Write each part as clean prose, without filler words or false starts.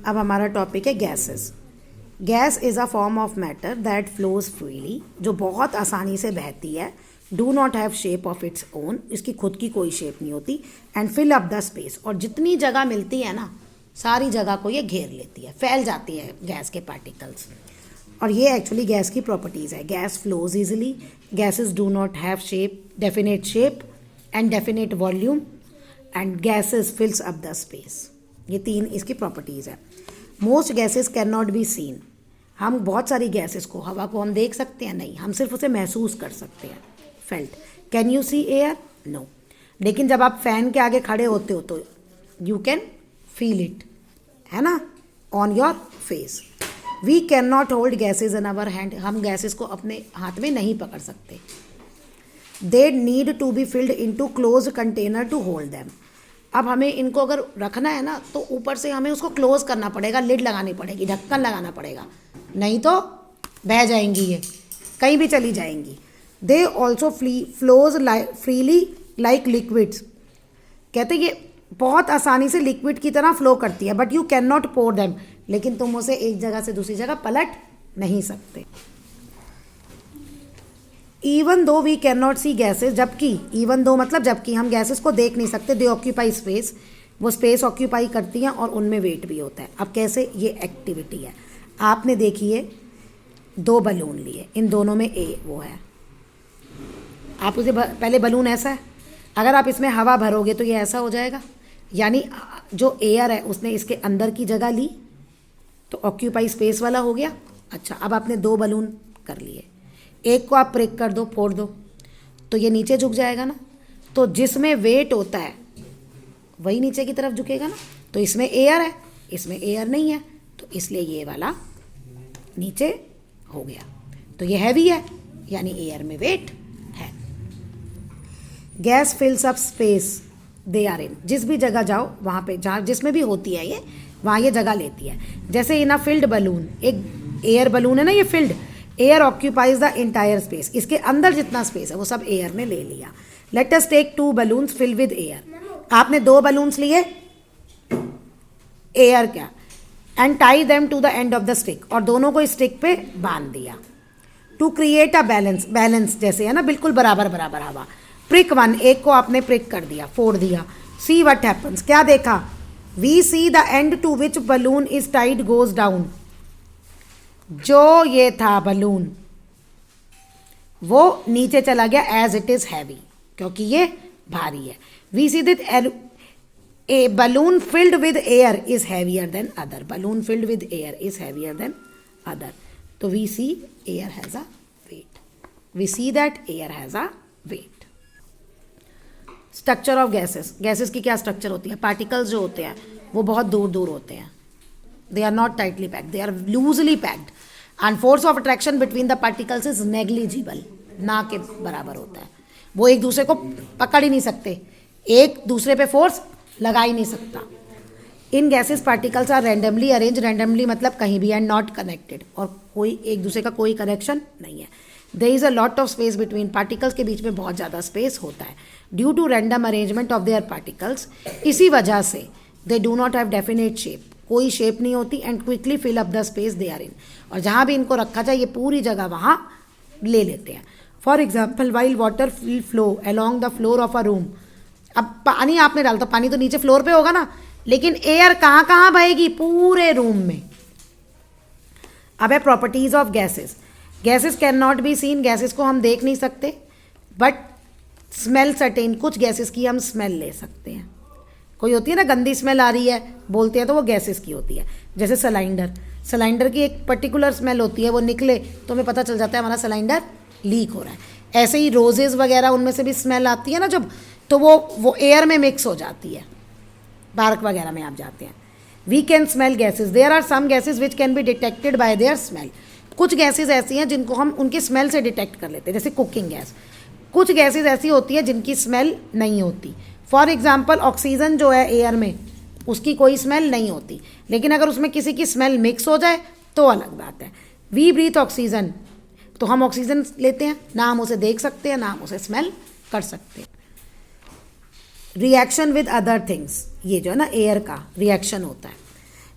अब हमारा टॉपिक है gases. Gas is a form of matter that flows freely, जो बहुत आसानी से बहती है। Do not have shape of its own, इसकी खुद की कोई शेप नहीं होती। And fill up the space, और जितनी जगह मिलती है ना सारी जगह को ये घेर लेती है, फैल जाती है गैस के पार्टिकल्स। और ये एक्चुअली गैस की प्रॉपर्टीज़ है। Gas flows easily, gases do not have shape, definite shape and definite volume, and gases फिल्स up the space. ये तीन इसकी प्रॉपर्टीज़ है। Most gases can not be seen, हम बहुत सारी गैसेस को, हवा को हम देख सकते हैं नहीं, हम सिर्फ उसे महसूस कर सकते हैं। Felt. Can you see air? No. लेकिन जब आप फैन के आगे खड़े होते हो तो यू कैन फील इट, है ना, on your face. We can not hold gases in our hand, हम गैसेस को अपने हाथ में नहीं पकड़ सकते। They need to be filled in to close container to hold them. अब हमें इनको अगर रखना है ना तो ऊपर से हमें उसको क्लोज करना पड़ेगा, लिड लगानी पड़ेगी, ढक्कन लगाना पड़ेगा, नहीं तो बह जाएंगी, ये कहीं भी चली जाएंगी। They also flows freely like liquids, कहते ये बहुत आसानी से लिक्विड की तरह फ्लो करती है। But you can not pour them, लेकिन तुम उसे एक जगह से दूसरी जगह पलट नहीं सकते। Even though we can not see gases, जबकि, इवन दो मतलब जबकि, हम गैसेस को देख नहीं सकते। दे ऑक्यूपाई स्पेस, वो स्पेस ऑक्यूपाई करती हैं और उनमें वेट भी होता है। अब कैसे? ये एक्टिविटी है। आपने देखिए दो बलून लिए, इन दोनों में ए वो है, आप उसे पहले बलून ऐसा है, अगर आप इसमें हवा भरोगे तो ये ऐसा हो जाएगा, यानी जो एयर है उसने इसके अंदर की जगह ली तो ऑक्यूपाई स्पेस वाला हो गया। अच्छा, अब आपने दो बलून कर लिए, एक को आप प्रिक कर दो, फोड़ दो, तो ये नीचे झुक जाएगा ना, तो जिसमें वेट होता है वही नीचे की तरफ झुकेगा ना। तो इसमें एयर है, इसमें एयर नहीं है, तो इसलिए ये वाला नीचे हो गया। तो ये हैवी है, यानी एयर में वेट है। Gas fills up space they are in, जिस भी जगह जाओ वहाँ पे, जहाँ जिसमें भी होती है ये, वहाँ ये जगह लेती है। जैसे इन अ फिल्ड बलून, एक एयर बलून है ना ये field, air occupies the entire space, इसके अंदर जितना स्पेस है वो सब एयर ने ले लिया। Let us take two balloons fill with air, आपने दो बलून्स लिए एयर क्या, and tie them to the end of the stick, और दोनों को स्टिक पे बांध दिया। To create a balance, balance जैसे है ना, बिल्कुल बराबर बराबर हवा। प्रिक वन, एक को आपने प्रिक कर दिया, फोड़ दिया। सी व्हाट हैपन्स, क्या देखा? We see the end to which balloon is tied goes down, जो ये था बलून वो नीचे चला गया एज इट इज हैवी, क्योंकि ये भारी है। We see that a balloon filled with air is heavier than other, balloon filled with air is heavier than other. तो we see air has a weight, we see that air has a weight. Structure of gases, gases की क्या structure होती है? Particles जो होते हैं वो बहुत दूर दूर होते हैं, they are not tightly packed, they are loosely packed, and force of attraction between the particles is negligible, ना के बराबर होता है। वो एक दूसरे को पकड़ ही नहीं सकते, एक दूसरे पे फोर्स लगा ही नहीं सकता। In gases particles are randomly arrange, randomly मतलब कहीं भी, एंड नॉट कनेक्टेड, और कोई एक दूसरे का कोई कनेक्शन नहीं है। There is a lot of space between, particles के बीच में बहुत ज़्यादा स्पेस होता है। Due to random arrangement of their particles, इसी वजह से they do not have definite shape, कोई शेप नहीं होती। And quickly fill up the space they are in, और जहाँ भी इनको रखा जाए ये पूरी जगह वहाँ ले लेते हैं। For example, while water will flow along the floor of a room, अब पानी आपने डाला तो पानी तो नीचे फ्लोर पे होगा ना, लेकिन एयर कहाँ कहाँ बहेगी? पूरे रूम में। अब है properties of gases. Gases can not be seen, gases को हम देख नहीं सकते, बट स्मेल सर्टेन, कुछ गैसेस की हम स्मेल ले सकते हैं। कोई होती है ना गंदी स्मेल आ रही है, बोलते हैं तो वो गैसेस की होती है। जैसे सिलेंडर, सिलेंडर की एक पर्टिकुलर स्मेल होती है, वो निकले तो हमें पता चल जाता है हमारा सिलेंडर लीक हो रहा है। ऐसे ही रोजेज़ वगैरह, उनमें से भी स्मेल आती है ना जब, तो वो एयर में मिक्स हो जाती है, पार्क वगैरह में आप जाते हैं। We can smell gases, there are some gases which can be detected by their smell, कुछ गैसेज ऐसी हैं जिनको हम उनकी स्मेल से डिटेक्ट कर लेते हैं, जैसे कुकिंग गैस। कुछ गैसेज ऐसी होती है जिनकी स्मेल नहीं होती। फॉर एग्जाम्पल, ऑक्सीजन जो है एयर में, उसकी कोई स्मेल नहीं होती, लेकिन अगर उसमें किसी की स्मेल मिक्स हो जाए तो अलग बात है। वी ब्रीथ ऑक्सीजन, तो हम ऑक्सीजन लेते हैं, ना हम उसे देख सकते हैं ना हम उसे स्मेल कर सकते हैं। रिएक्शन विद अदर थिंग्स, ये जो है ना एयर का रिएक्शन होता है।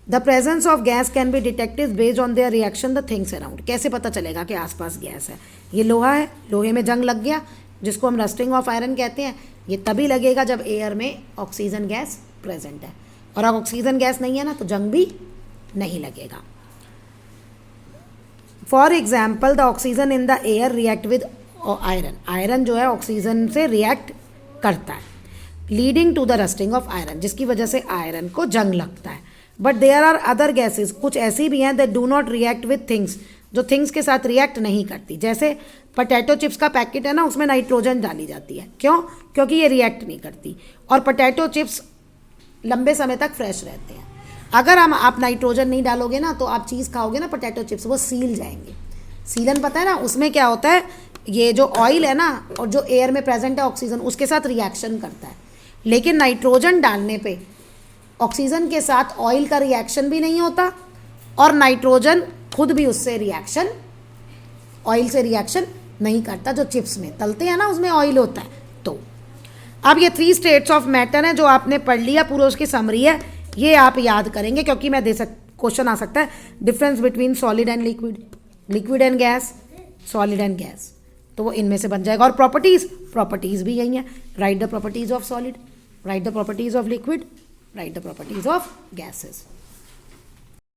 The presence of gas can be detected based on their reaction the things around. कैसे पता चलेगा कि आसपास गैस है? ये लोहा है, लोहे में जंग लग गया, जिसको हम रस्टिंग ऑफ आयरन कहते हैं। ये तभी लगेगा जब एयर में ऑक्सीजन गैस प्रेजेंट है, और अगर ऑक्सीजन गैस नहीं है ना तो जंग भी नहीं लगेगा। For example the oxygen in the air react with iron. Iron जो है ऑक्सीजन से रिएक्ट करता है, leading to the rusting of iron, जिसकी वजह से आयरन को जंग लगता है। But there are other gases, कुछ ऐसी भी हैं that do not react with things, जो थिंग्स के साथ रिएक्ट नहीं करती। जैसे पोटैटो चिप्स का पैकेट है ना, उसमें नाइट्रोजन डाली जाती है। क्यों? क्योंकि ये रिएक्ट नहीं करती, और पोटैटो चिप्स लंबे समय तक फ्रेश रहते हैं। अगर आप नाइट्रोजन नहीं डालोगे ना, तो आप चीज़ खाओगे ना पोटैटो चिप्स, वो सील जाएंगे। सीलन पता है ना, उसमें क्या होता है, ये जो ऑयल है ना और जो एयर में प्रेजेंट है ऑक्सीजन, उसके साथ रिएक्शन करता है। लेकिन नाइट्रोजन डालने पे ऑक्सीजन के साथ ऑयल का रिएक्शन भी नहीं होता, और नाइट्रोजन खुद भी उससे रिएक्शन, ऑयल से रिएक्शन नहीं करता। जो चिप्स में तलते हैं ना, उसमें ऑयल होता है। तो अब ये 3 स्टेट्स ऑफ मैटर हैं जो आपने पढ़ लिया, पूरा उसकी समरी है, ये आप याद करेंगे, क्योंकि मैं क्वेश्चन आ सकता है difference between solid and liquid, liquid and gas, solid and gas, तो वो इनमें से बन जाएगा। और प्रॉपर्टीज भी यही है, right the properties of solid, right the properties of liquid, right the properties of gases.